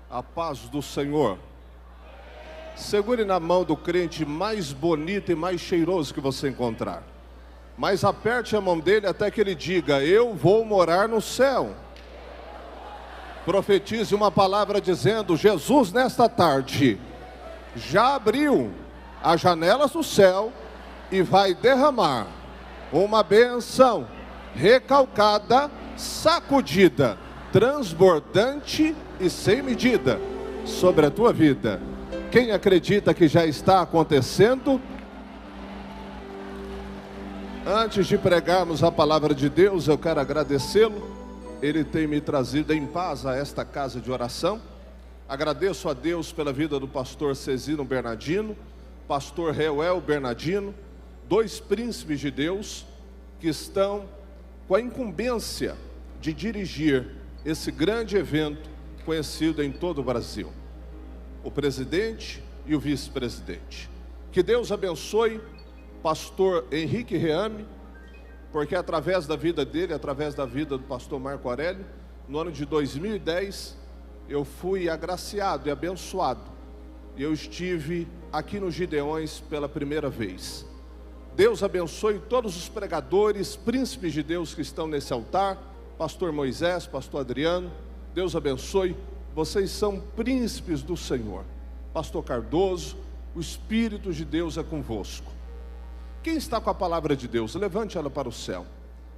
A paz do Senhor. Segure na mão do crente mais bonito e mais cheiroso que você encontrar. Mas aperte a mão dele até que ele diga: eu vou morar no céu. Profetize uma palavra dizendo: Jesus nesta tarde já abriu as janelas do céu e vai derramar uma bênção recalcada, sacudida, transbordante e sem medida sobre a tua vida. Quem acredita que já está acontecendo? Antes de pregarmos a palavra de Deus, eu quero agradecê-lo. Ele tem me trazido em paz a esta casa de oração. Agradeço a Deus pela vida do pastor Cezino Bernardino, pastor Reuel Bernardino, dois príncipes de Deus que estão com a incumbência de dirigir esse grande evento conhecido em todo o Brasil. O presidente e o vice-presidente. Que Deus abençoe pastor Henrique Reame, porque através da vida dele, através da vida do pastor Marco Aurélio, no ano de 2010, eu fui agraciado e abençoado. E eu estive aqui no Gideões pela primeira vez. Deus abençoe todos os pregadores, príncipes de Deus que estão nesse altar, pastor Moisés, pastor Adriano, Deus abençoe, vocês são príncipes do Senhor. Pastor Cardoso, o Espírito de Deus é convosco. Quem está com a palavra de Deus, levante ela para o céu.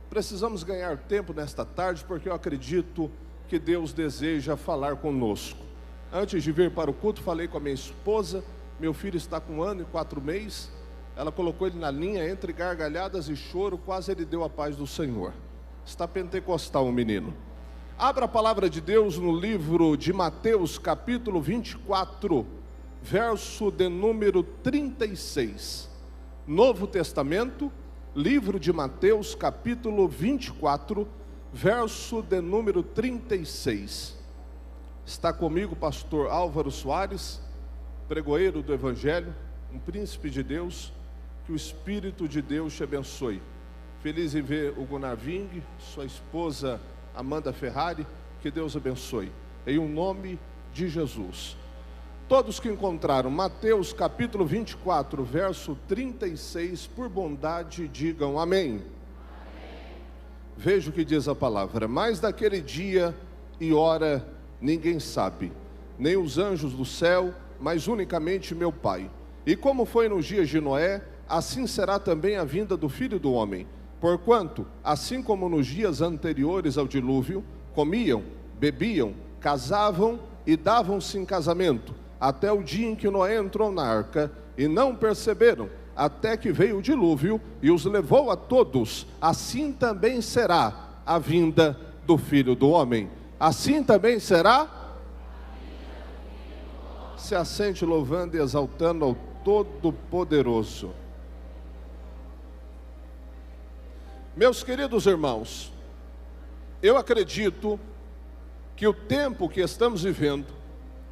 Precisamos ganhar tempo nesta tarde, porque eu acredito que Deus deseja falar conosco. Antes de vir para o culto, falei com a minha esposa, meu filho está com 1 ano e 4 meses, ela colocou ele na linha, entre gargalhadas e choro, quase ele deu a paz do Senhor. Está pentecostal o menino. Abra a palavra de Deus no livro de Mateus, capítulo 24, verso de número 36. Novo Testamento, livro de Mateus, capítulo 24, verso de número 36. Está comigo o pastor Álvaro Soares, pregoeiro do Evangelho, um príncipe de Deus. Que o Espírito de Deus te abençoe. Feliz em ver o Gunnar Ving, sua esposa Amanda Ferrari. Que Deus abençoe, em um nome de Jesus. Todos que encontraram Mateus capítulo 24, verso 36, por bondade digam amém. Amém. Veja o que diz a palavra: mas daquele dia e hora ninguém sabe, nem os anjos do céu, mas unicamente meu Pai. E como foi nos dias de Noé, assim será também a vinda do Filho do Homem. Porquanto, assim como nos dias anteriores ao dilúvio, comiam, bebiam, casavam e davam-se em casamento, até o dia em que Noé entrou na arca, e não perceberam, até que veio o dilúvio e os levou a todos. Assim também será a vinda do Filho do Homem. Assim também será. Se assente louvando e exaltando ao Todo-Poderoso. Meus queridos irmãos, eu acredito que o tempo que estamos vivendo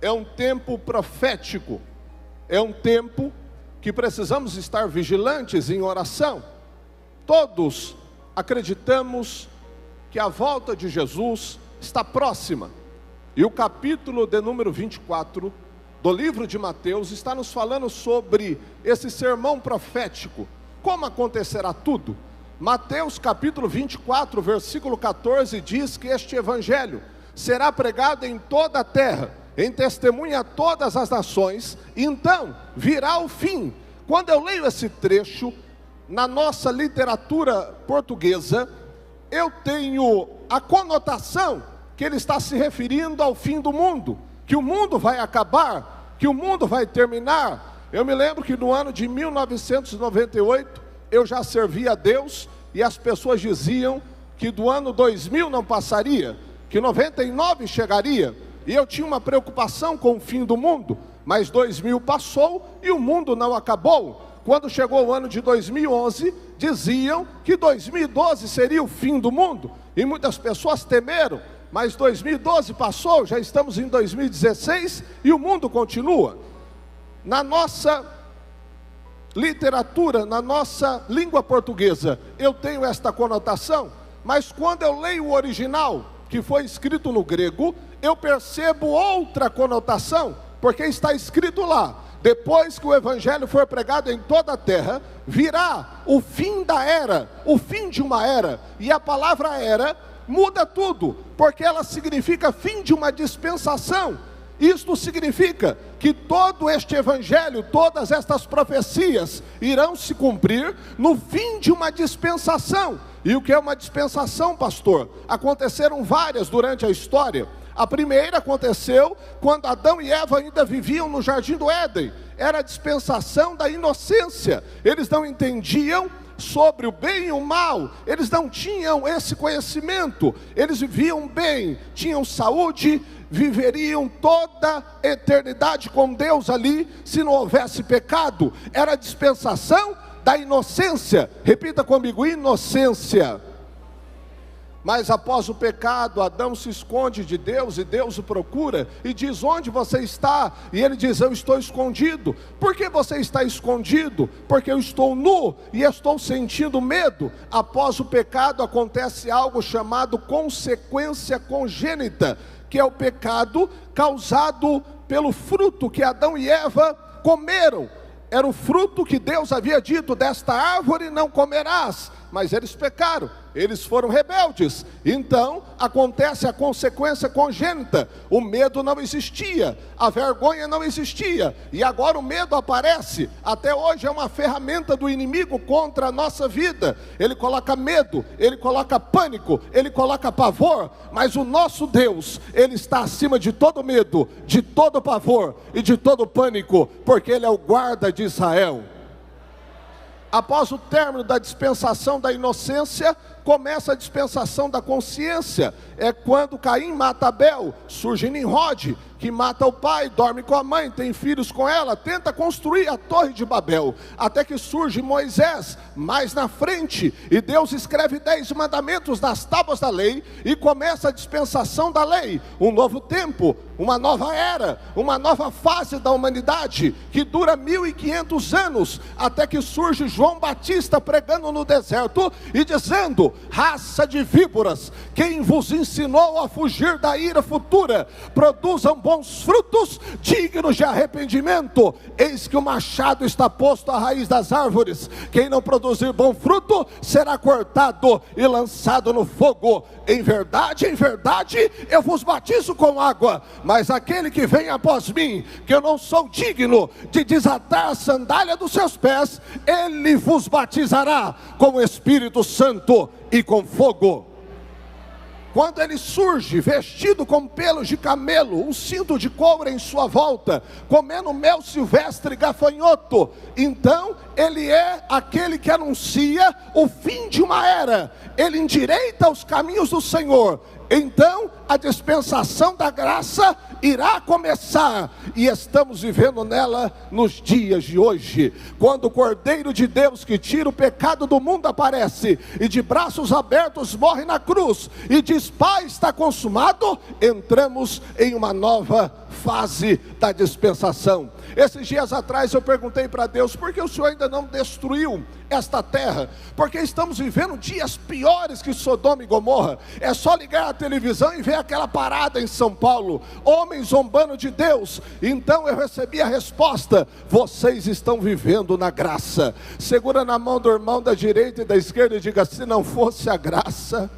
é um tempo profético, é um tempo que precisamos estar vigilantes em oração. Todos acreditamos que a volta de Jesus está próxima, e o capítulo de número 24 do livro de Mateus está nos falando sobre esse sermão profético, como acontecerá tudo. Mateus capítulo 24, versículo 14 diz que este evangelho será pregado em toda a terra, em testemunha a todas as nações, então virá o fim. Quando eu leio esse trecho, na nossa literatura portuguesa, eu tenho a conotação que ele está se referindo ao fim do mundo, que o mundo vai acabar, que o mundo vai terminar. Eu me lembro que no ano de 1998, eu já servia a Deus, e as pessoas diziam que do ano 2000 não passaria, que 99 chegaria, e eu tinha uma preocupação com o fim do mundo, mas 2000 passou e o mundo não acabou. Quando chegou o ano de 2011, diziam que 2012 seria o fim do mundo, e muitas pessoas temeram, mas 2012 passou, já estamos em 2016 e o mundo continua. Na nossa literatura, na nossa língua portuguesa, eu tenho esta conotação, mas quando eu leio o original, que foi escrito no grego, eu percebo outra conotação, porque está escrito lá: depois que o evangelho for pregado em toda a terra, virá o fim da era, o fim de uma era. E a palavra era muda tudo, porque ela significa fim de uma dispensação. Isto significa que todo este evangelho, todas estas profecias irão se cumprir no fim de uma dispensação. E o que é uma dispensação, pastor? Aconteceram várias durante a história. A primeira aconteceu quando Adão e Eva ainda viviam no jardim do Éden. Era a dispensação da inocência. Eles não entendiam sobre o bem e o mal, eles não tinham esse conhecimento, eles viviam bem, tinham saúde, viveriam toda a eternidade com Deus ali, se não houvesse pecado. Era a dispensação da inocência. Repita comigo: inocência. Mas após o pecado, Adão se esconde de Deus, e Deus o procura, e diz: onde você está? E ele diz: eu estou escondido. Por que você está escondido? Porque eu estou nu, e estou sentindo medo. Após o pecado acontece algo chamado consequência congênita, que é o pecado causado pelo fruto que Adão e Eva comeram. Era o fruto que Deus havia dito: desta árvore não comerás. Mas eles pecaram, eles foram rebeldes. Então acontece a consequência congênita. O medo não existia, a vergonha não existia, e agora o medo aparece. Até hoje é uma ferramenta do inimigo contra a nossa vida. Ele coloca medo, ele coloca pânico, ele coloca pavor. Mas o nosso Deus, ele está acima de todo medo, de todo pavor e de todo pânico, porque ele é o guarda de Israel. Após o término da dispensação da inocência, começa a dispensação da consciência. É quando Caim mata Abel, surge Nimrod, que mata o pai, dorme com a mãe, tem filhos com ela, tenta construir a torre de Babel, até que surge Moisés, mais na frente, e Deus escreve 10 mandamentos nas tábuas da lei, e começa a dispensação da lei, um novo tempo, uma nova era, uma nova fase da humanidade, que dura 1500 anos, até que surge João Batista pregando no deserto, e dizendo: raça de víboras, quem vos ensinou a fugir da ira futura? Produzam bons frutos, dignos de arrependimento. Eis que o machado está posto à raiz das árvores. Quem não produzir bom fruto, será cortado e lançado no fogo. Em verdade, eu vos batizo com água, mas aquele que vem após mim, que eu não sou digno de desatar a sandália dos seus pés, ele vos batizará com o Espírito Santo e com fogo. Quando ele surge vestido com pelos de camelo, um cinto de couro em sua volta, comendo mel silvestre e gafanhoto, então ele é aquele que anuncia o fim de uma era. Ele endireita os caminhos do Senhor. Então a dispensação da graça irá começar, e estamos vivendo nela nos dias de hoje, quando o Cordeiro de Deus que tira o pecado do mundo aparece, e de braços abertos morre na cruz, e diz: Pai, está consumado. Entramos em uma nova fase da dispensação. Esses dias atrás eu perguntei para Deus: por que o Senhor ainda não destruiu esta terra? Porque estamos vivendo dias piores que Sodoma e Gomorra. É só ligar a televisão e ver aquela parada em São Paulo, homens zombando de Deus. Então eu recebi a resposta: vocês estão vivendo na graça. Segura na mão do irmão da direita e da esquerda e diga: se não fosse a graça.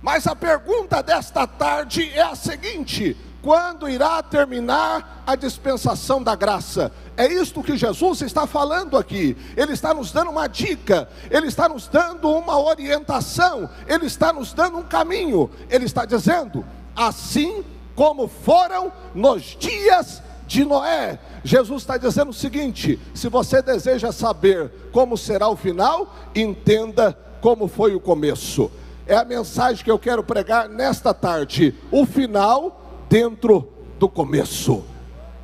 Mas a pergunta desta tarde é a seguinte: quando irá terminar a dispensação da graça? É isto que Jesus está falando aqui. Ele está nos dando uma dica, ele está nos dando uma orientação, ele está nos dando um caminho. Ele está dizendo: assim como foram nos dias de Noé. Jesus está dizendo o seguinte: se você deseja saber como será o final, entenda como foi o começo. É a mensagem que eu quero pregar nesta tarde: o final dentro do começo.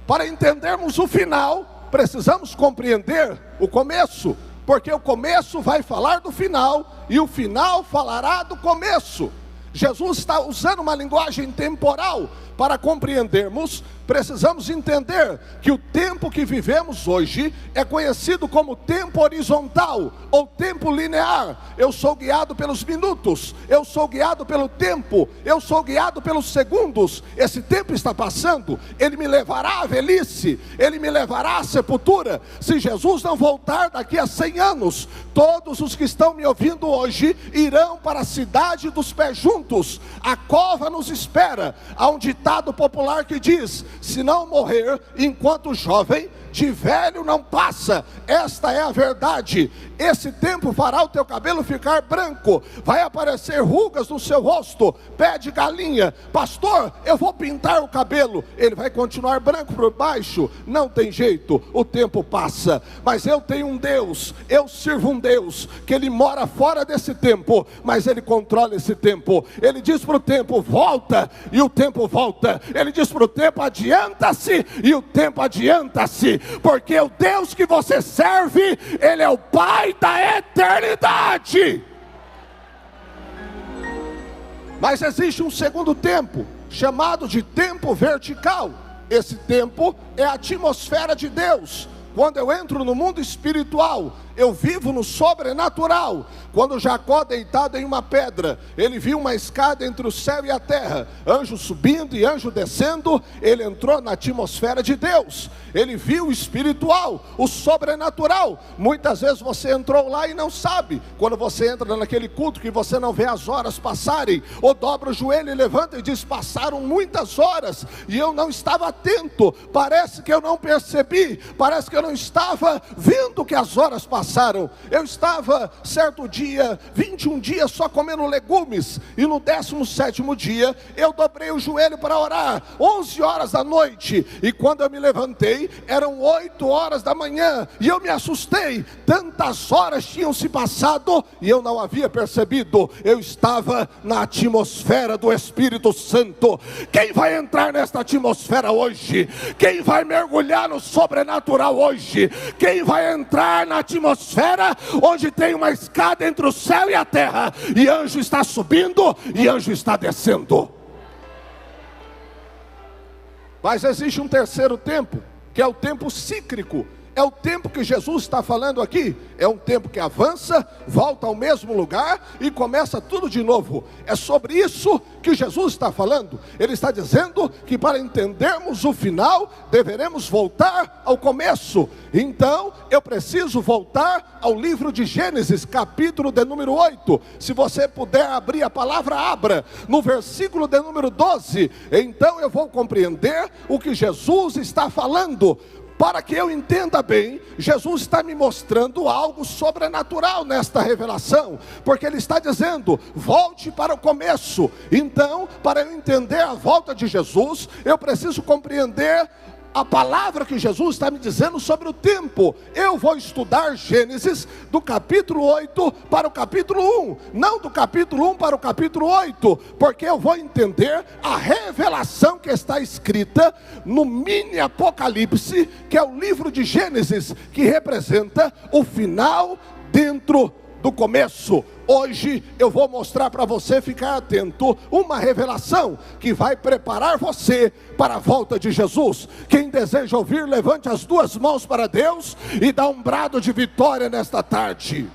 Para entendermos o final, precisamos compreender o começo, porque o começo vai falar do final, e o final falará do começo. Jesus está usando uma linguagem temporal para compreendermos, precisamos entender que o tempo que vivemos hoje é conhecido como tempo horizontal ou tempo linear. Eu sou guiado pelos minutos, eu sou guiado pelo tempo, eu sou guiado pelos segundos. Esse tempo está passando, ele me levará à velhice, ele me levará à sepultura. Se Jesus não voltar daqui a 100 anos, todos os que estão me ouvindo hoje irão para a cidade dos pés juntos. A cova nos espera. Há um ditado popular que diz: se não morrer enquanto jovem, de velho não passa. Esta é a verdade. Esse tempo fará o teu cabelo ficar branco, vai aparecer rugas no seu rosto, pé de galinha. Pastor, eu vou pintar o cabelo. Ele vai continuar branco por baixo. Não tem jeito, o tempo passa. Mas eu tenho um Deus, eu sirvo um Deus que ele mora fora desse tempo, mas ele controla esse tempo. Ele diz para o tempo: volta, e o tempo volta. Ele diz para o tempo: adianta-se, e o tempo adianta-se. Porque o Deus que você serve, ele é o Pai da eternidade. Mas existe um segundo tempo, chamado de tempo vertical. Esse tempo é a atmosfera de Deus. Quando eu entro no mundo espiritual, eu vivo no sobrenatural. Quando Jacó, deitado em uma pedra, ele viu uma escada entre o céu e a terra, anjo subindo e anjo descendo, ele entrou na atmosfera de Deus. Ele viu o espiritual, o sobrenatural. Muitas vezes você entrou lá e não sabe. Quando você entra naquele culto que você não vê as horas passarem, ou dobra o joelho e levanta e diz: passaram muitas horas e eu não estava atento, parece que eu não percebi, parece que eu não estava vendo que as horas passaram. Eu estava certo dia, 21 dias só comendo legumes, e no 17º dia eu dobrei o joelho para orar, 11 horas da noite, e quando eu me levantei eram 8 horas da manhã, e eu me assustei, tantas horas tinham se passado e eu não havia percebido. Eu estava na atmosfera do Espírito Santo. Quem vai entrar nesta atmosfera hoje? Quem vai mergulhar no sobrenatural hoje? Quem vai entrar na atmosfera onde tem uma escada entre o céu e a terra, e anjo está subindo e anjo está descendo? Mas existe um terceiro tempo, que é o tempo cíclico. É o tempo que Jesus está falando aqui. É um tempo que avança, volta ao mesmo lugar e começa tudo de novo. É sobre isso que Jesus está falando. Ele está dizendo que para entendermos o final, deveremos voltar ao começo. Então, eu preciso voltar ao livro de Gênesis, capítulo de número 8. Se você puder abrir a palavra, abra. No versículo de número 12. Então eu vou compreender o que Jesus está falando. Para que eu entenda bem, Jesus está me mostrando algo sobrenatural nesta revelação, porque Ele está dizendo: volte para o começo. Então, para eu entender a volta de Jesus, eu preciso compreender a palavra que Jesus está me dizendo sobre o tempo. Eu vou estudar Gênesis do capítulo 8 para o capítulo 1, não do capítulo 1 para o capítulo 8, porque eu vou entender a revelação que está escrita no mini Apocalipse, que é o livro de Gênesis, que representa o final dentro do começo. Hoje eu vou mostrar para você ficar atento uma revelação que vai preparar você para a volta de Jesus. Quem deseja ouvir, levante as duas mãos para Deus e dá um brado de vitória nesta tarde.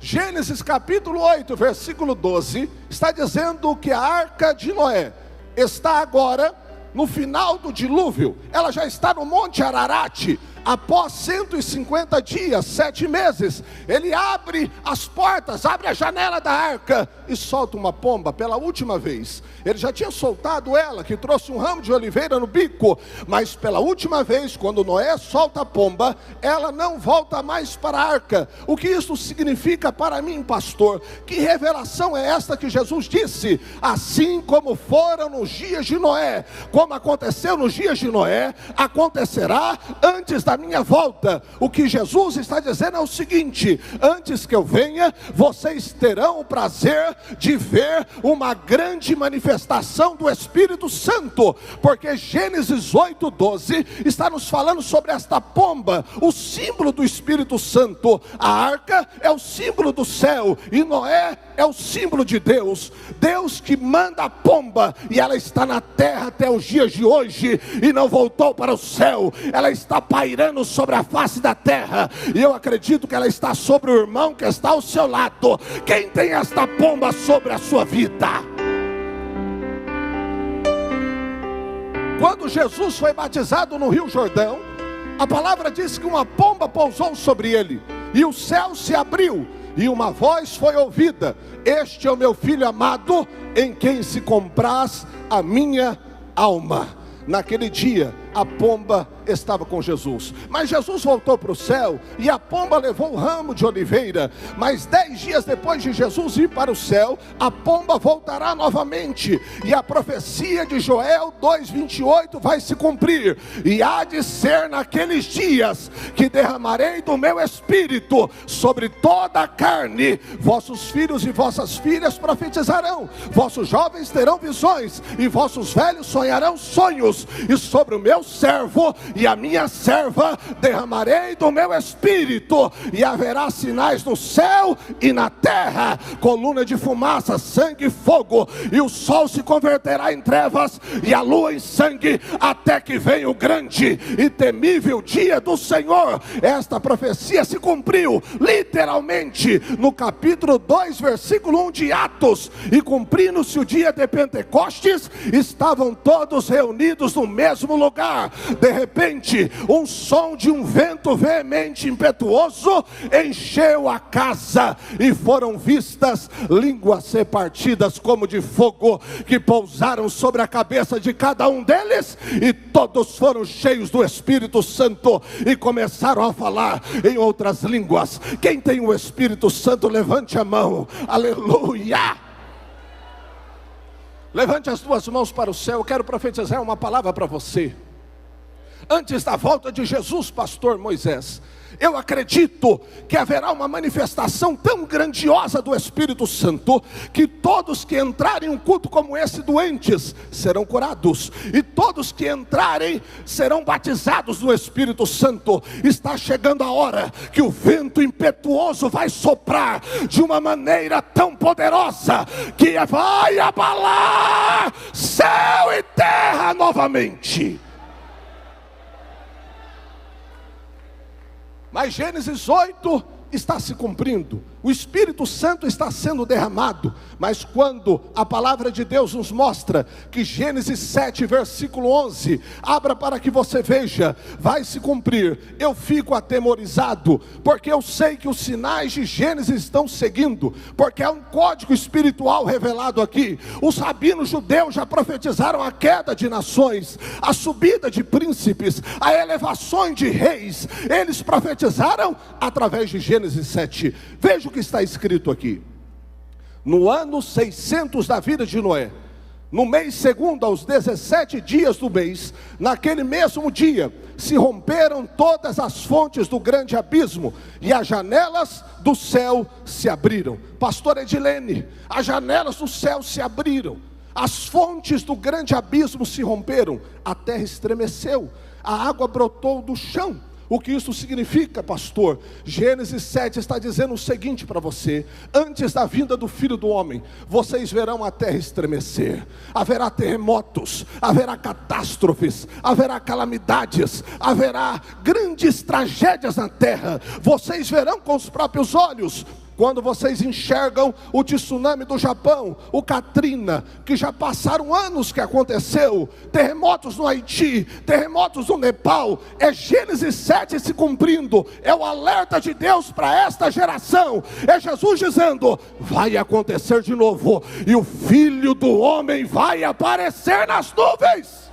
Gênesis capítulo 8, versículo 12, está dizendo que a arca de Noé está agora no final do dilúvio. Ela já está no Monte Ararat. Após 150 dias, 7 meses, ele abre as portas, abre a janela da arca e solta uma pomba pela última vez. Ele já tinha soltado ela, que trouxe um ramo de oliveira no bico, mas pela última vez, quando Noé solta a pomba, ela não volta mais para a arca. O que isso significa para mim, pastor? Que revelação é esta que Jesus disse? Assim como foram nos dias de Noé, como aconteceu nos dias de Noé, acontecerá antes da da minha volta. O que Jesus está dizendo é o seguinte: antes que eu venha, vocês terão o prazer de ver uma grande manifestação do Espírito Santo, porque Gênesis 8:12 está nos falando sobre esta pomba, o símbolo do Espírito Santo. A arca é o símbolo do céu, e Noé é o símbolo de Deus. Deus que manda a pomba, e ela está na terra até os dias de hoje, e não voltou para o céu. Ela está pairando sobre a face da terra, e eu acredito que ela está sobre o irmão que está ao seu lado. Quem tem esta pomba sobre a sua vida? Quando Jesus foi batizado no Rio Jordão, a palavra diz que uma pomba pousou sobre ele, e o céu se abriu, e uma voz foi ouvida: este é o meu filho amado, em quem se compraz a minha alma. Naquele dia, a pomba estava com Jesus, mas Jesus voltou para o céu, e a pomba levou o ramo de oliveira. Mas 10 dias depois de Jesus ir para o céu, a pomba voltará novamente, e a profecia de Joel 2:28 vai se cumprir. E há de ser naqueles dias que derramarei do meu espírito sobre toda a carne. Vossos filhos e vossas filhas profetizarão, vossos jovens terão visões, e vossos velhos sonharão sonhos. E sobre o meu servo e a minha serva derramarei do meu espírito, e haverá sinais no céu e na terra, coluna de fumaça, sangue e fogo, e o sol se converterá em trevas e a lua em sangue, até que venha o grande e temível dia do Senhor. Esta profecia se cumpriu literalmente no capítulo 2, versículo 1 de Atos. E cumprindo-se o dia de Pentecostes, estavam todos reunidos no mesmo lugar. De repente, um som de um vento veemente, impetuoso, encheu a casa, e foram vistas línguas repartidas como de fogo, que pousaram sobre a cabeça de cada um deles, e todos foram cheios do Espírito Santo, e começaram a falar em outras línguas. Quem tem o Espírito Santo, levante a mão. Aleluia! Levante as duas mãos para o céu. Eu quero profetizar uma palavra para você. Antes da volta de Jesus, pastor Moisés, eu acredito que haverá uma manifestação tão grandiosa do Espírito Santo, que todos que entrarem em um culto como esse doentes serão curados, e todos que entrarem serão batizados no Espírito Santo. Está chegando a hora que o vento impetuoso vai soprar de uma maneira tão poderosa, que vai abalar céu e terra novamente. Mas Gênesis 8 está se cumprindo, o Espírito Santo está sendo derramado. Mas quando a palavra de Deus nos mostra que Gênesis 7, versículo 11, abra para que você veja, vai se cumprir, eu fico atemorizado, porque eu sei que os sinais de Gênesis estão seguindo, porque é um código espiritual revelado aqui. Os rabinos judeus já profetizaram a queda de nações, a subida de príncipes, a elevação de reis. Eles profetizaram através de Gênesis 7. Veja o que está escrito aqui: no ano 600 da vida de Noé, no mês segundo, aos 17 dias do mês, naquele mesmo dia, se romperam todas as fontes do grande abismo, e as janelas do céu se abriram. Pastor Edilene, as janelas do céu se abriram, as fontes do grande abismo se romperam, a terra estremeceu, a água brotou do chão. O que isso significa, pastor? Gênesis 7 está dizendo o seguinte para você: antes da vinda do Filho do Homem, vocês verão a terra estremecer, haverá terremotos, haverá catástrofes, haverá calamidades, haverá grandes tragédias na terra. Vocês verão com os próprios olhos. Quando vocês enxergam o tsunami do Japão, o Katrina, que já passaram anos que aconteceu, terremotos no Haiti, terremotos no Nepal, é Gênesis 7 se cumprindo, é o alerta de Deus para esta geração, é Jesus dizendo: vai acontecer de novo, e o Filho do Homem vai aparecer nas nuvens.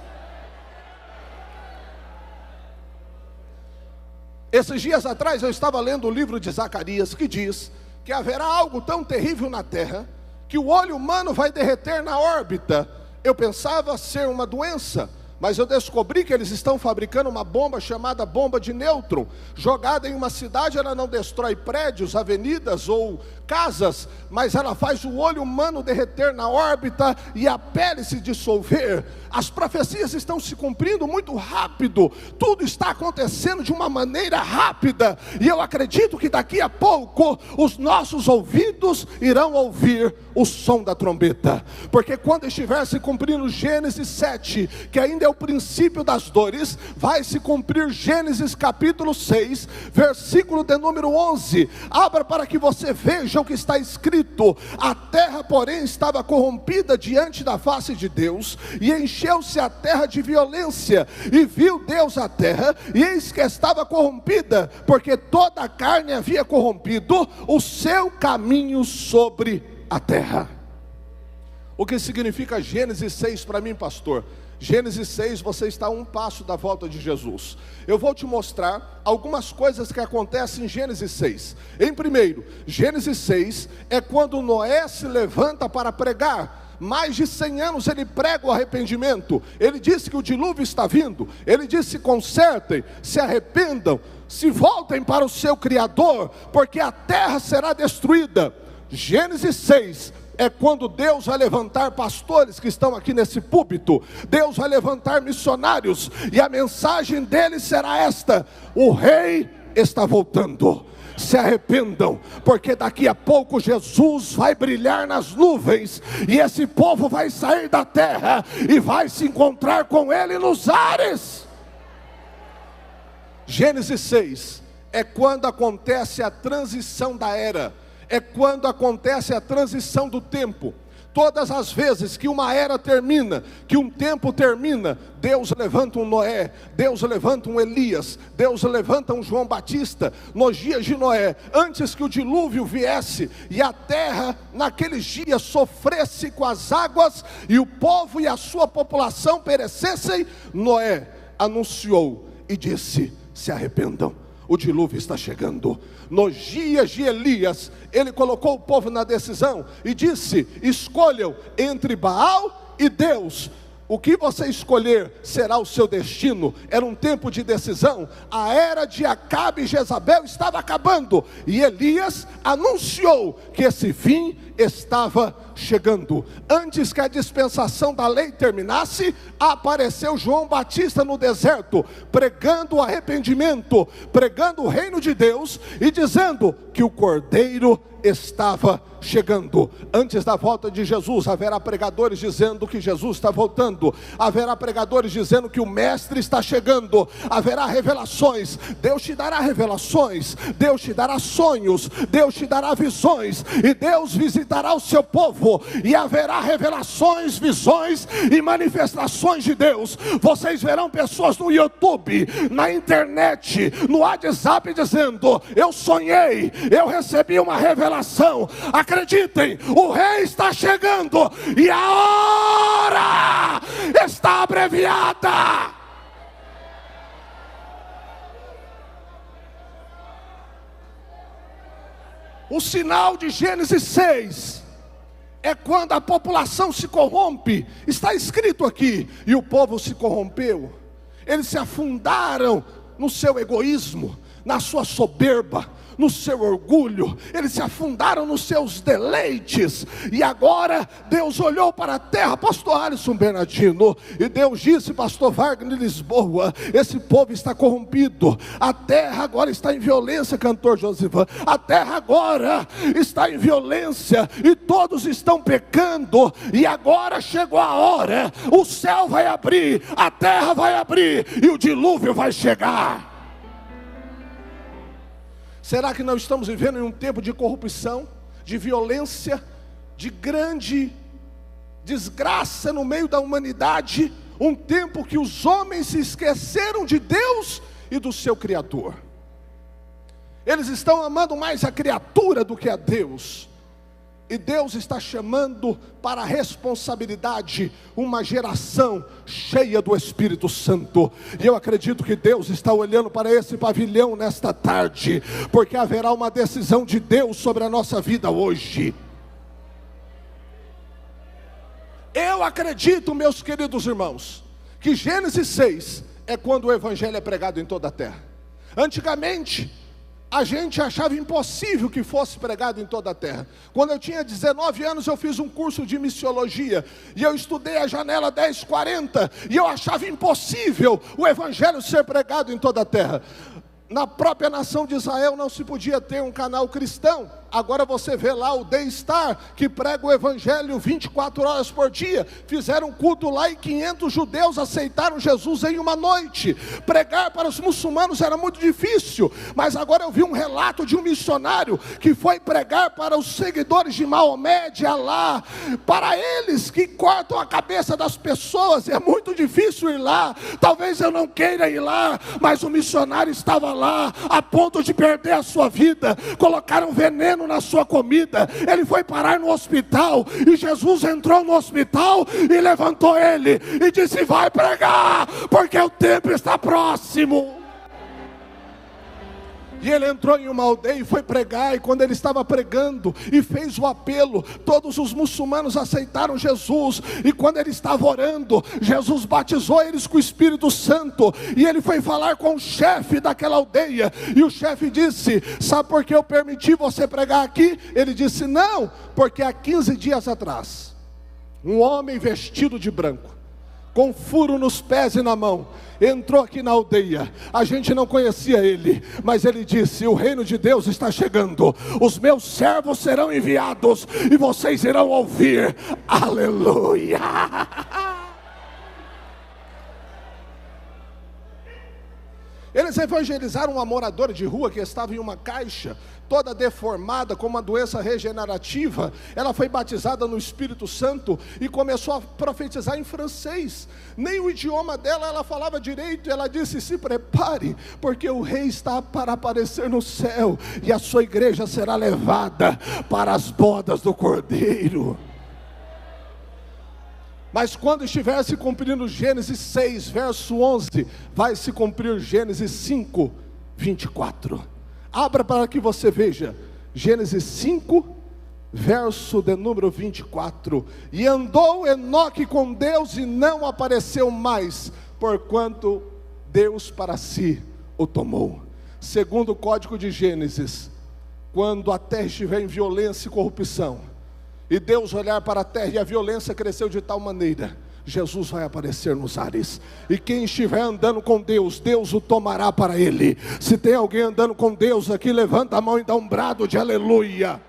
Esses dias atrás eu estava lendo o livro de Zacarias, que diz que haverá algo tão terrível na terra, que o olho humano vai derreter na órbita. Eu pensava ser uma doença, mas eu descobri que eles estão fabricando uma bomba chamada bomba de nêutron. Jogada em uma cidade, ela não destrói prédios, avenidas ou casas, mas ela faz o olho humano derreter na órbita e a pele se dissolver. As profecias estão se cumprindo muito rápido, tudo está acontecendo de uma maneira rápida, e eu acredito que daqui a pouco os nossos ouvidos irão ouvir o som da trombeta, porque quando estiver se cumprindo Gênesis 7, que ainda é o princípio das dores, vai se cumprir Gênesis capítulo 6, versículo de número 11. Abra para que você veja o que está escrito: a terra porém estava corrompida diante da face de Deus, e encheu-se a terra de violência, e viu Deus a terra, e eis que estava corrompida, porque toda a carne havia corrompido o seu caminho sobre a terra. O que significa Gênesis 6 para mim, pastor? Gênesis 6, você está a um passo da volta de Jesus. Eu vou te mostrar algumas coisas que acontecem em Gênesis 6. Em primeiro, Gênesis 6 é quando Noé se levanta para pregar. Mais de 100 anos ele prega o arrependimento. Ele disse que o dilúvio está vindo. Ele disse: consertem, se arrependam, se voltem para o seu Criador, porque a terra será destruída. Gênesis 6 é quando Deus vai levantar pastores que estão aqui nesse púlpito. Deus vai levantar missionários, e a mensagem deles será esta: o rei está voltando. Se arrependam, porque daqui a pouco Jesus vai brilhar nas nuvens, e esse povo vai sair da terra e vai se encontrar com ele nos ares. Gênesis 6 é quando acontece a transição da era, é quando acontece a transição do tempo. Todas as vezes que uma era termina, que um tempo termina, Deus levanta um Noé, Deus levanta um Elias, Deus levanta um João Batista. Nos dias de Noé, antes que o dilúvio viesse e a terra naqueles dias sofresse com as águas e o povo e a sua população perecessem, Noé anunciou e disse: se arrependam, o dilúvio está chegando. Nos dias de Elias, ele colocou o povo na decisão e disse: escolham entre Baal e Deus. O que você escolher será o seu destino. Era um tempo de decisão. A era de Acabe e Jezabel estava acabando, e Elias anunciou que esse fim estava chegando. Antes que a dispensação da lei terminasse, apareceu João Batista no deserto, pregando o arrependimento, pregando o reino de Deus e dizendo que o Cordeiro estava chegando. Antes da volta de Jesus, haverá pregadores dizendo que Jesus está voltando, haverá pregadores dizendo que o Mestre está chegando, haverá revelações. Deus te dará revelações, Deus te dará sonhos, Deus te dará visões, e Deus visitará o seu povo, e haverá revelações, visões e manifestações de Deus. Vocês verão pessoas no YouTube, na internet, no WhatsApp dizendo: eu sonhei, eu recebi uma revelação. Acreditem, o rei está chegando e a hora está abreviada. O sinal de Gênesis 6 é quando a população se corrompe. Está escrito aqui: e o povo se corrompeu. Eles se afundaram no seu egoísmo, na sua soberba, no seu orgulho. Eles se afundaram nos seus deleites. E agora Deus olhou para a terra, pastor Alisson Bernardino, e Deus disse: pastor Wagner Lisboa, esse povo está corrompido. A terra agora está em violência, cantor Josivan. A terra agora está em violência, e todos estão pecando. E agora chegou a hora, o céu vai abrir, a terra vai abrir, e o dilúvio vai chegar. Será que não estamos vivendo em um tempo de corrupção, de violência, de grande desgraça no meio da humanidade? Um tempo que os homens se esqueceram de Deus e do seu Criador. Eles estão amando mais a criatura do que a Deus. E Deus está chamando para a responsabilidade uma geração cheia do Espírito Santo. E eu acredito que Deus está olhando para esse pavilhão nesta tarde, porque haverá uma decisão de Deus sobre a nossa vida hoje. Eu acredito, meus queridos irmãos, que Gênesis 6 é quando o evangelho é pregado em toda a terra. Antigamente, a gente achava impossível que fosse pregado em toda a terra. Quando eu tinha 19 anos, eu fiz um curso de missiologia, e eu estudei a janela 1040, e eu achava impossível o evangelho ser pregado em toda a terra. Na própria nação de Israel não se podia ter um canal cristão. Agora você vê lá o The Star, que prega o evangelho 24 horas por dia. Fizeram um culto lá e 500 judeus aceitaram Jesus em uma noite. Pregar para os muçulmanos era muito difícil, mas agora eu vi um relato de um missionário que foi pregar para os seguidores de Maomé, de Alá, para eles que cortam a cabeça das pessoas. É muito difícil ir lá, talvez eu não queira ir lá, mas o missionário estava lá a ponto de perder a sua vida. Colocaram veneno na sua comida, ele foi parar no hospital, e Jesus entrou no hospital e levantou ele e disse: vai pregar, porque o tempo está próximo. E ele entrou em uma aldeia e foi pregar, e quando ele estava pregando e fez o apelo, todos os muçulmanos aceitaram Jesus. E quando ele estava orando, Jesus batizou eles com o Espírito Santo, e ele foi falar com o chefe daquela aldeia, e o chefe disse: sabe por que eu permiti você pregar aqui? Ele disse: não, porque há 15 dias atrás, um homem vestido de branco, com furo nos pés e na mão, entrou aqui na aldeia. A gente não conhecia ele, mas ele disse: o reino de Deus está chegando, os meus servos serão enviados, e vocês irão ouvir. Aleluia! Eles evangelizaram uma moradora de rua que estava em uma caixa, toda deformada, com uma doença regenerativa. Ela foi batizada no Espírito Santo e começou a profetizar em francês. Nem o idioma dela ela falava direito. Ela disse: se prepare, porque o rei está para aparecer no céu, e a sua igreja será levada para as bodas do Cordeiro. Mas quando estiver se cumprindo Gênesis 6, verso 11, vai se cumprir Gênesis 5, 24. Abra para que você veja, Gênesis 5, verso de número 24. E andou Enoque com Deus e não apareceu mais, porquanto Deus para si o tomou. Segundo o código de Gênesis, quando a terra estiver em violência e corrupção, e Deus olhar para a terra e a violência cresceu de tal maneira, Jesus vai aparecer nos ares. E quem estiver andando com Deus, Deus o tomará para ele. Se tem alguém andando com Deus aqui, levanta a mão e dá um brado de aleluia.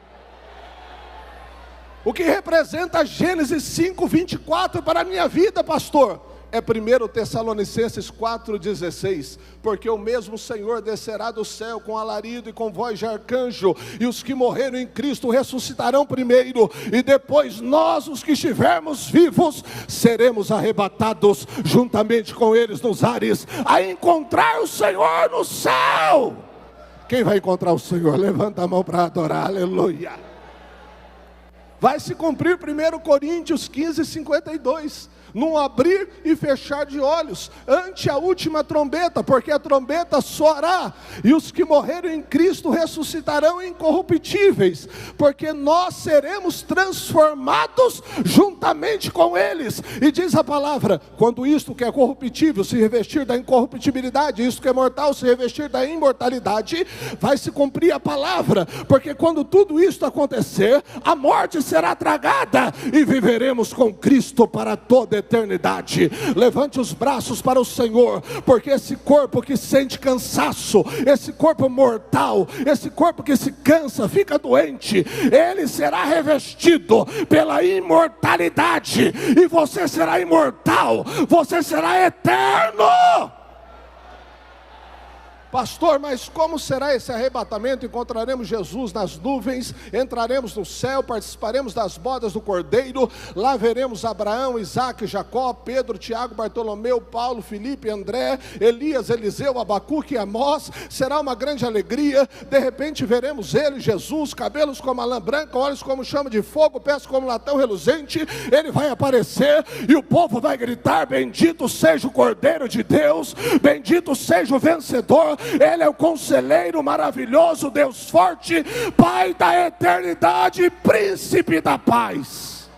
O que representa Gênesis 5, 24 para a minha vida, pastor? É 1 Tessalonicenses 4,16, porque o mesmo Senhor descerá do céu com alarido e com voz de arcanjo, e os que morreram em Cristo ressuscitarão primeiro, e depois nós, os que estivermos vivos, seremos arrebatados juntamente com eles nos ares, a encontrar o Senhor no céu. Quem vai encontrar o Senhor? Levanta a mão para adorar, aleluia. Vai se cumprir 1 Coríntios 15, 52, num abrir e fechar de olhos, ante a última trombeta, porque a trombeta soará, e os que morreram em Cristo ressuscitarão incorruptíveis, porque nós seremos transformados juntamente com eles. E diz a palavra: quando isto que é corruptível se revestir da incorruptibilidade, isto que é mortal se revestir da imortalidade, vai se cumprir a palavra, porque quando tudo isto acontecer, a morte será tragada, e viveremos com Cristo para toda eternidade. Levante os braços para o Senhor, porque esse corpo que sente cansaço, esse corpo mortal, esse corpo que se cansa, fica doente, ele será revestido pela imortalidade, e você será imortal, você será eterno. Pastor, mas como será esse arrebatamento? Encontraremos Jesus nas nuvens, entraremos no céu, participaremos das bodas do Cordeiro, lá veremos Abraão, Isaque, Jacó, Pedro, Tiago, Bartolomeu, Paulo, Filipe, André, Elias, Eliseu, Abacuque e Amós. Será uma grande alegria. De repente veremos ele, Jesus, cabelos como a lã branca, olhos como chama de fogo, pés como latão reluzente. Ele vai aparecer e o povo vai gritar: bendito seja o Cordeiro de Deus, bendito seja o vencedor. Ele é o conselheiro maravilhoso, Deus forte, Pai da eternidade, príncipe da paz.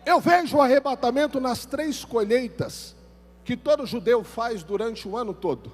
Eu vejo o arrebatamento nas 3 colheitas que todo judeu faz durante o ano todo.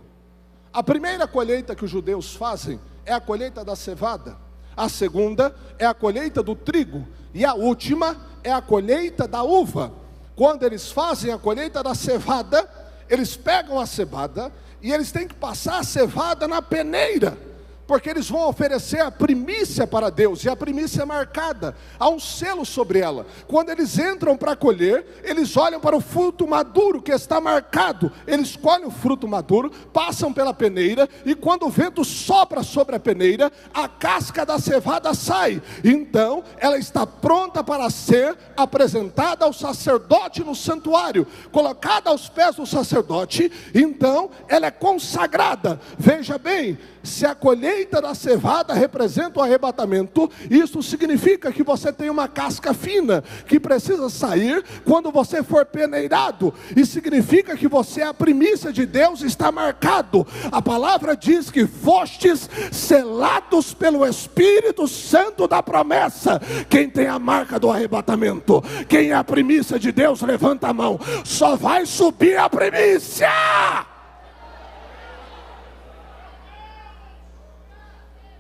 A primeira colheita que os judeus fazem é a colheita da cevada. A segunda é a colheita do trigo. E a última é a colheita da uva. Quando eles fazem a colheita da cevada, eles pegam a cevada e eles têm que passar a cevada na peneira, porque eles vão oferecer a primícia para Deus, e a primícia é marcada, há um selo sobre ela. Quando eles entram para colher, eles olham para o fruto maduro que está marcado, eles colhem o fruto maduro, passam pela peneira, e quando o vento sopra sobre a peneira, a casca da cevada sai. Então ela está pronta para ser apresentada ao sacerdote no santuário, colocada aos pés do sacerdote. Então ela é consagrada. Veja bem, se a colheita da cevada representa o arrebatamento, isso significa que você tem uma casca fina, que precisa sair quando você for peneirado, e significa que você é a primícia de Deus, está marcado. A palavra diz que fostes selados pelo Espírito Santo da promessa. Quem tem a marca do arrebatamento, quem é a primícia de Deus, levanta a mão. Só vai subir a primícia.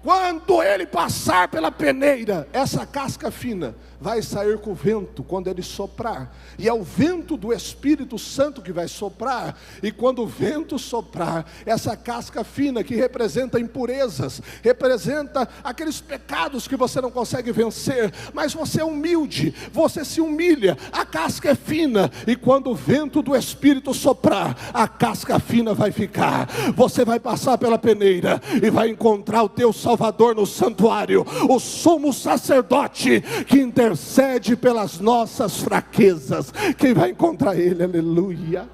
Quando ele passar pela peneira, essa casca fina vai sair com o vento, quando ele soprar, e é o vento do Espírito Santo que vai soprar, e quando o vento soprar, essa casca fina que representa impurezas, representa aqueles pecados que você não consegue vencer, mas você é humilde, você se humilha, a casca é fina, e quando o vento do Espírito soprar, a casca fina vai ficar. Você vai passar pela peneira e vai encontrar o teu Salvador no santuário, o sumo sacerdote que intercede pelas nossas fraquezas. Quem vai encontrar ele? Aleluia.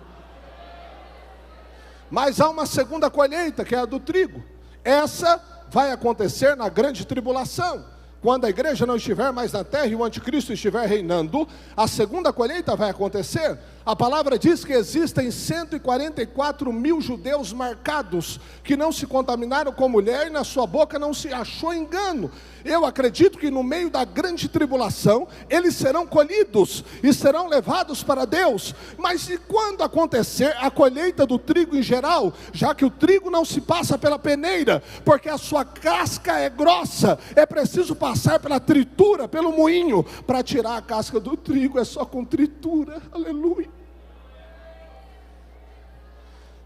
Mas há uma segunda colheita, que é a do trigo. Essa vai acontecer na grande tribulação, quando a igreja não estiver mais na terra e o anticristo estiver reinando. A segunda colheita vai acontecer. A palavra diz que existem 144 mil judeus marcados, que não se contaminaram com mulher, e na sua boca não se achou engano. Eu acredito que no meio da grande tribulação, eles serão colhidos e serão levados para Deus. Mas e quando acontecer a colheita do trigo em geral, já que o trigo não se passa pela peneira, porque a sua casca é grossa, é preciso passar pela tritura, pelo moinho. Para tirar a casca do trigo é só com tritura. Aleluia.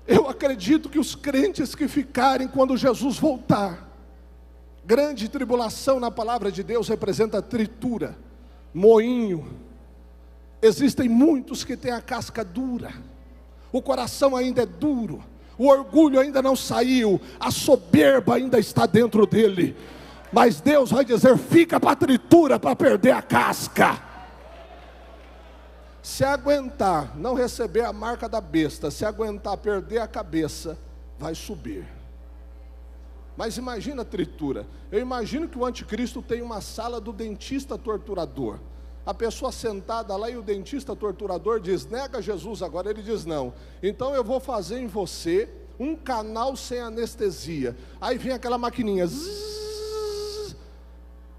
Eu acredito que os crentes que ficarem quando Jesus voltar, grande tribulação na palavra de Deus representa tritura, moinho. Existem muitos que têm a casca dura, o coração ainda é duro, o orgulho ainda não saiu, a soberba ainda está dentro dele. Mas Deus vai dizer: fica para a tritura, para perder a casca. Se aguentar não receber a marca da besta, se aguentar perder a cabeça, vai subir. Mas imagina a tritura. Eu imagino que o anticristo tem uma sala do dentista torturador. A pessoa sentada lá e o dentista torturador diz: nega Jesus agora. Ele diz: não, então eu vou fazer em você um canal sem anestesia. Aí vem aquela maquininha. Zzz.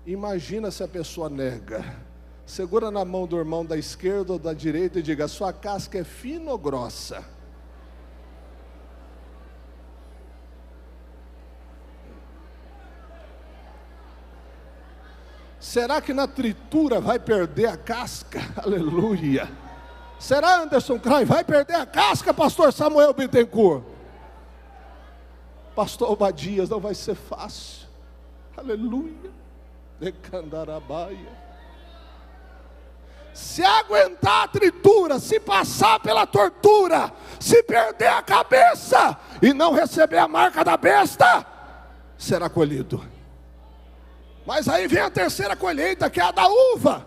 Imagina se a pessoa nega. Segura na mão do irmão da esquerda ou da direita e diga: sua casca é fina ou grossa? Será que na tritura vai perder a casca? Aleluia. Será, Anderson Cray, vai perder a casca, pastor Samuel Bittencourt? Pastor Obadias, não vai ser fácil. Aleluia. Decandarabaia. Se aguentar a tritura, se passar pela tortura, se perder a cabeça e não receber a marca da besta, será colhido. Mas aí vem a terceira colheita, que é a da uva.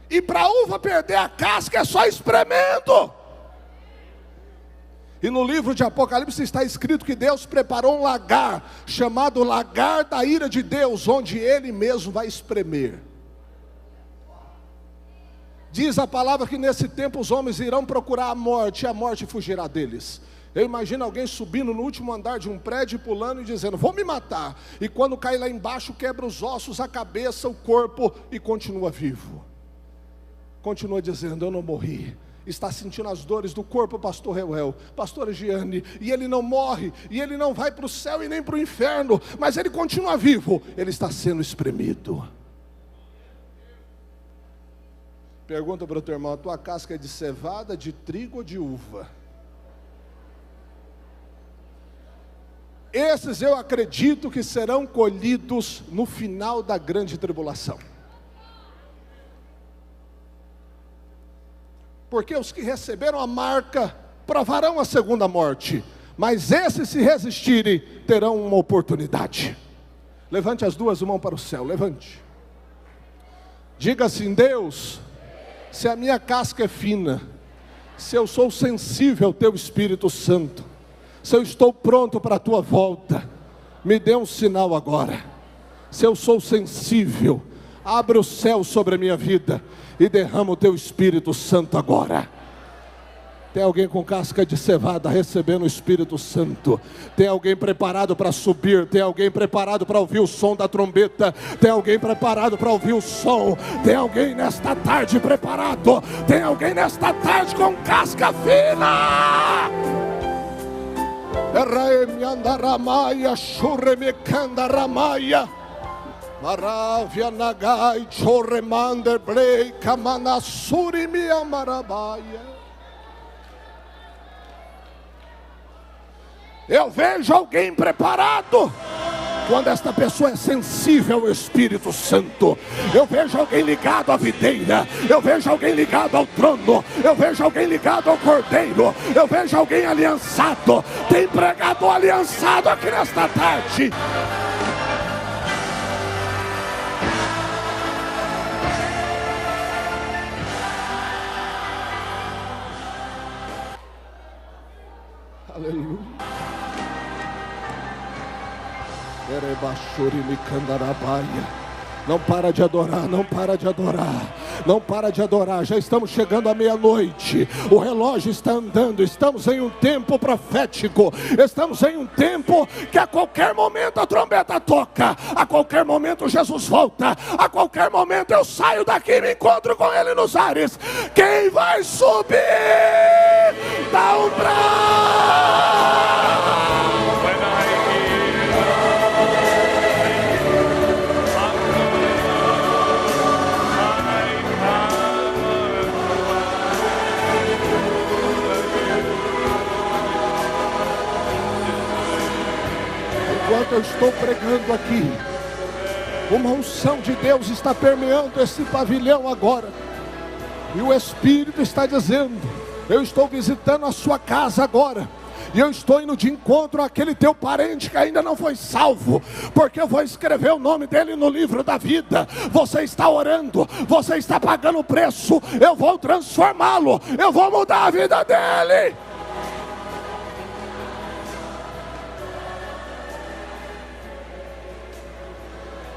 E para a uva perder a casca é só espremendo. E no livro de Apocalipse está escrito que Deus preparou um lagar, chamado lagar da ira de Deus, onde Ele mesmo vai espremer. Diz a palavra que nesse tempo os homens irão procurar a morte, e a morte fugirá deles. Eu imagino alguém subindo no último andar de um prédio, pulando e dizendo: vou me matar. E quando cai lá embaixo, quebra os ossos, a cabeça, o corpo e continua vivo. continua dizendo: eu não morri. Está sentindo as dores do corpo, pastor Reuel, pastora Giane, e ele não morre, e ele não vai para o céu e nem para o inferno, mas ele continua vivo, ele está sendo espremido. Pergunta para o teu irmão: a tua casca é de cevada, de trigo ou de uva? Esses eu acredito que serão colhidos no final da grande tribulação. Porque os que receberam a marca provarão a segunda morte, mas esses, se resistirem, terão uma oportunidade. Levante as duas mãos para o céu, levante. Diga assim: Deus, se a minha casca é fina, se eu sou sensível ao teu Espírito Santo, se eu estou pronto para a tua volta, me dê um sinal agora. Se eu sou sensível, abre o céu sobre a minha vida e derrama o teu Espírito Santo agora. Tem alguém com casca de cevada recebendo o Espírito Santo? Tem alguém preparado para subir? Tem alguém preparado para ouvir o som da trombeta? Tem alguém preparado para ouvir o som? Tem alguém nesta tarde preparado? Tem alguém nesta tarde com casca fina? Erremiandaramaia, churremicandaramaia, Maravia nagai, chorremander blei, kamanassuri miamarabaia. Eu vejo alguém preparado quando esta pessoa é sensível ao Espírito Santo. Eu vejo alguém ligado à videira, eu vejo alguém ligado ao trono, eu vejo alguém ligado ao cordeiro, eu vejo alguém aliançado. Tem pregador aliançado aqui nesta tarde. Aleluia. Não para de adorar, não para de adorar, não para de adorar. Já estamos chegando à meia-noite, o relógio está andando. Estamos em um tempo profético, estamos em um tempo que a qualquer momento a trombeta toca, a qualquer momento Jesus volta, a qualquer momento eu saio daqui e me encontro com Ele nos ares. Quem vai subir? Dá um brado! Enquanto eu estou pregando aqui, uma unção de Deus está permeando esse pavilhão agora, e o Espírito está dizendo: eu estou visitando a sua casa agora, e eu estou indo de encontro àquele teu parente que ainda não foi salvo, porque eu vou escrever o nome dele no livro da vida. Você está orando, você está pagando o preço, eu vou transformá-lo, eu vou mudar a vida dele.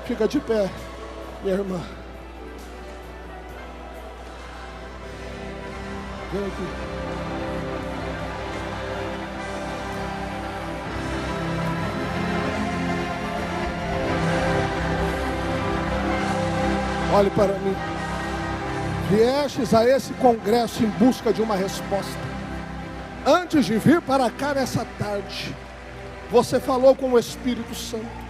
Fica de pé, minha irmã. Vem aqui. Olhe para mim. Viestes a esse congresso em busca de uma resposta. Antes de vir para cá nessa tarde, você falou com o Espírito Santo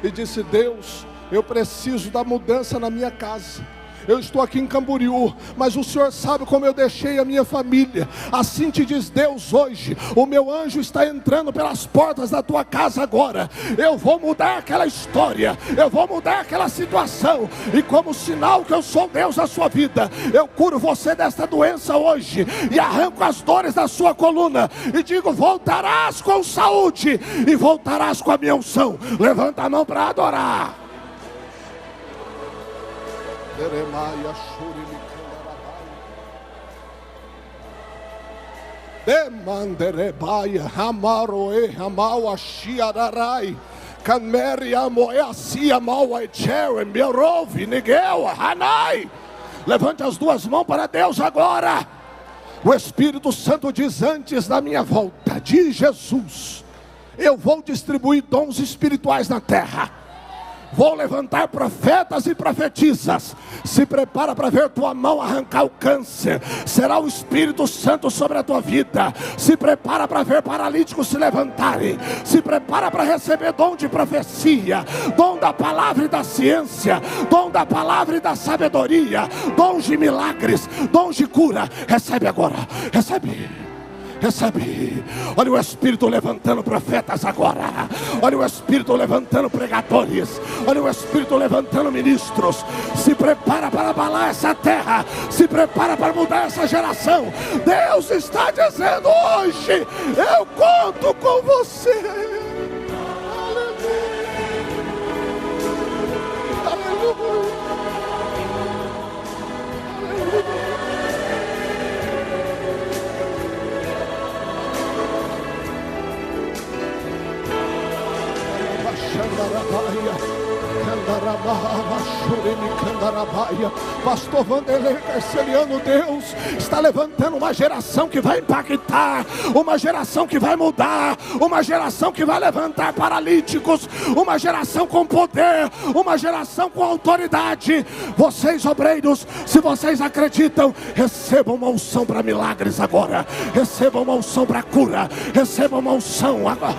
e disse: Deus, eu preciso da mudança na minha casa. Eu estou aqui em Camboriú, mas o Senhor sabe como eu deixei a minha família. Assim te diz Deus hoje: o meu anjo está entrando pelas portas da tua casa agora. Eu vou mudar aquela história, eu vou mudar aquela situação, e como sinal que eu sou Deus na sua vida, eu curo você desta doença hoje, e arranco as dores da sua coluna, e digo: voltarás com saúde, e voltarás com a minha unção. Levanta a mão para adorar. Demanderebaia, Hamaroe, Hamawa, Shiararai, Canmeria, Moeacia, Maua, Cherem, Mirove, Niguel, Hanai. Levante as duas mãos para Deus agora. O Espírito Santo diz: antes da minha volta, diz Jesus, eu vou distribuir dons espirituais na terra. Vou levantar profetas e profetisas. Se prepara para ver tua mão arrancar o câncer. Será o Espírito Santo sobre a tua vida. Se prepara para ver paralíticos se levantarem. Se prepara para receber dom de profecia, dom da palavra e da ciência, dom da palavra e da sabedoria, dom de milagres, dom de cura. Recebe agora, recebe. Recebe. Olha o Espírito levantando profetas agora. Olha o Espírito levantando pregadores. Olha o Espírito levantando ministros. Se prepara para abalar essa terra. Se prepara para mudar essa geração. Deus está dizendo hoje: eu conto com você. Aleluia. Aleluia. Aleluia. Pastor Vanderlei Carceliano, Deus está levantando uma geração que vai impactar, uma geração que vai mudar, uma geração que vai levantar paralíticos, uma geração com poder, uma geração com autoridade. Vocês obreiros, se vocês acreditam, recebam uma unção para milagres agora, recebam uma unção para cura, recebam uma unção agora.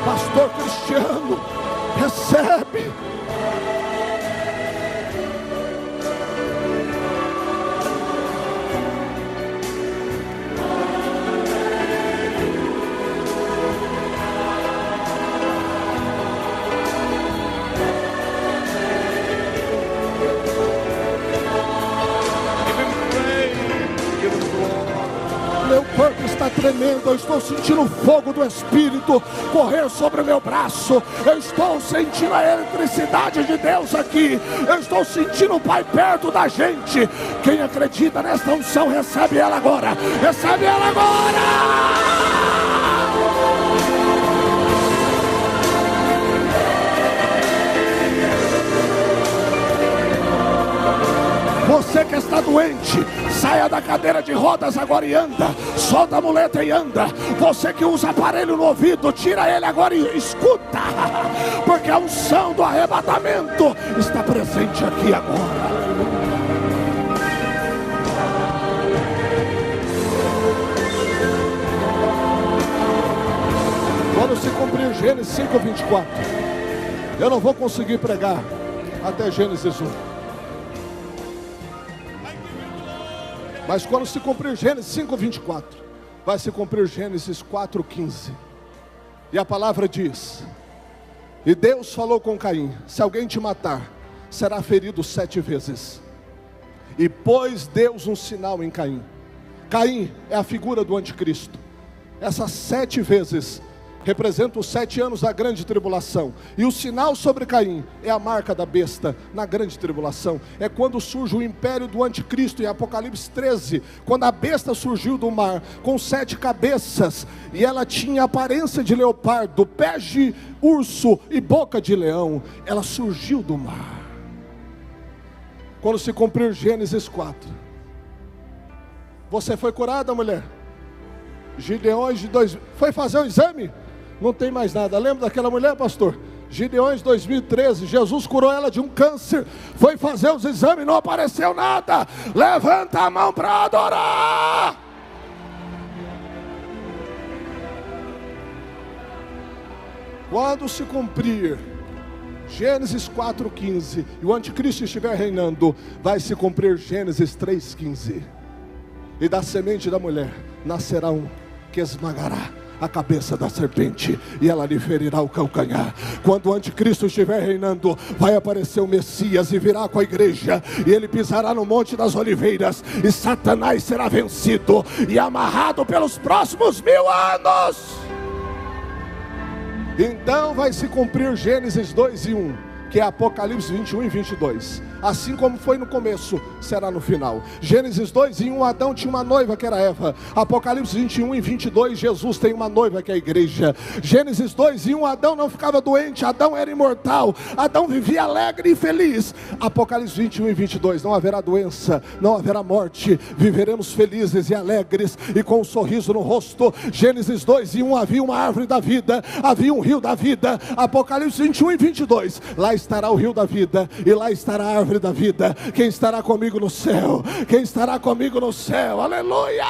Pastor Cristiano, recebe. Meu corpo está tremendo, eu estou sentindo o fogo do Espírito correr sobre o meu braço. Eu estou sentindo a eletricidade de Deus aqui. Eu estou sentindo o Pai perto da gente. Quem acredita nesta unção, recebe ela agora. Recebe ela agora. Você que está doente, saia da cadeira de rodas agora e anda. Solta a muleta e anda. Você que usa aparelho no ouvido, tira ele agora e escuta. Porque a unção do arrebatamento está presente aqui agora. Quando se cumprir Gênesis 5:24, eu não vou conseguir pregar até Gênesis 1. Mas quando se cumprir Gênesis 5:24, vai se cumprir Gênesis 4:15. E a palavra diz: e Deus falou com Caim: se alguém te matar, será ferido 7 vezes. E pôs Deus um sinal em Caim. Caim é a figura do anticristo. Essas 7 vezes representa os 7 anos da grande tribulação. E o sinal sobre Caim é a marca da besta na grande tribulação. É quando surge o império do anticristo em Apocalipse 13. Quando a besta surgiu do mar com 7 cabeças. E ela tinha aparência de leopardo, pés de urso e boca de leão. Ela surgiu do mar. Quando se cumprir Gênesis 4. Você foi curada, mulher? Gideões de 2000. Foi fazer o exame? Não tem mais nada. Lembra daquela mulher, pastor? Gideões 2013, Jesus curou ela de um câncer. Foi fazer os exames, não apareceu nada. Levanta a mão para adorar. Quando se cumprir Gênesis 4:15 e o anticristo estiver reinando, vai se cumprir Gênesis 3:15. E da semente da mulher nascerá um que esmagará a cabeça da serpente, e ela lhe ferirá o calcanhar. Quando o anticristo estiver reinando, vai aparecer o Messias e virá com a igreja, e ele pisará no Monte das Oliveiras, e Satanás será vencido e amarrado pelos próximos 1000 anos. Então vai se cumprir Gênesis 2:1, que é Apocalipse 21 e 22. Assim como foi no começo, será no final. Gênesis 2, em 1, Adão tinha uma noiva que era Eva. Apocalipse 21 e 22, Jesus tem uma noiva que é a igreja. Gênesis 2, em 1, Adão não ficava doente, Adão era imortal, Adão vivia alegre e feliz. Apocalipse 21 e 22, não haverá doença, não haverá morte, viveremos felizes e alegres e com um sorriso no rosto. Gênesis 2, em 1, havia uma árvore da vida, havia um rio da vida. Apocalipse 21 e 22, lá estará o rio da vida e lá estará a árvore da vida. Quem estará comigo no céu? Quem estará comigo no céu? Aleluia!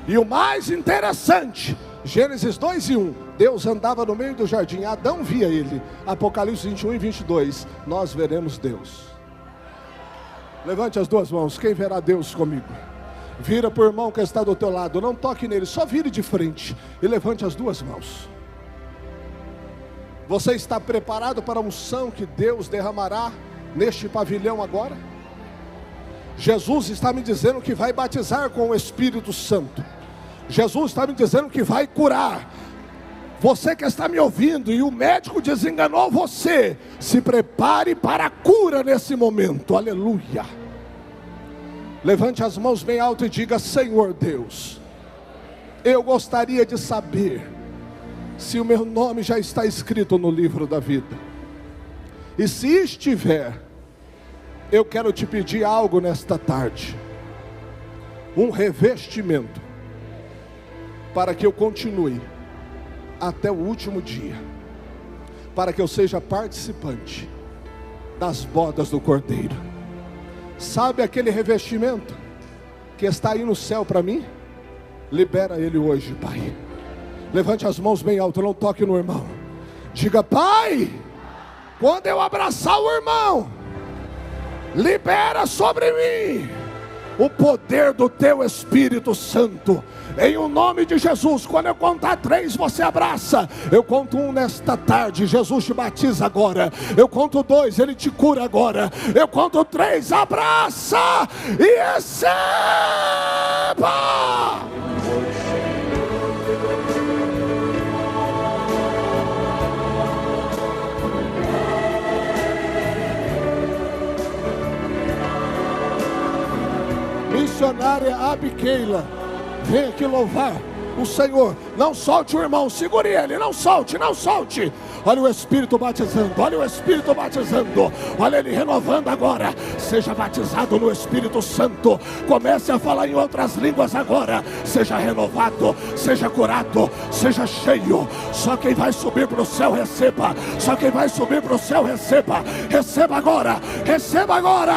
E o mais interessante, Gênesis 2 e 1, Deus andava no meio do jardim, Adão via ele. Apocalipse 21 e 22, nós veremos Deus. Levante as duas mãos, quem verá Deus comigo? Vira para o irmão que está do teu lado, não toque nele, só vire de frente e levante as duas mãos. Você está preparado para a unção que Deus derramará neste pavilhão agora? Jesus está me dizendo que vai batizar com o Espírito Santo. Jesus está me dizendo que vai curar. Você que está me ouvindo e o médico desenganou você, se prepare para a cura nesse momento. Aleluia. Levante as mãos bem alto e diga: Senhor Deus, eu gostaria de saber se o meu nome já está escrito no livro da vida. E se estiver, eu quero te pedir algo nesta tarde. Um revestimento, para que eu continue até o último dia, para que eu seja participante das bodas do Cordeiro. Sabe aquele revestimento que está aí no céu para mim? Libera ele hoje, Pai. Levante as mãos bem alto, não toque no irmão. Diga: Pai, quando eu abraçar o irmão, libera sobre mim o poder do teu Espírito Santo. Em o nome de Jesus, quando eu contar 3, você abraça. Eu conto 1 nesta tarde, Jesus te batiza agora. Eu conto 2, Ele te cura agora. Eu conto 3, abraça e receba. Missionária Abiqueila, vem aqui louvar o Senhor. Não solte o irmão, segure ele, não solte, não solte. Olha o Espírito batizando, olha o Espírito batizando, olha ele renovando agora. Seja batizado no Espírito Santo, comece a falar em outras línguas agora. Seja renovado, seja curado, seja cheio. Só quem vai subir para o céu receba, só quem vai subir para o céu receba. Receba agora, receba agora.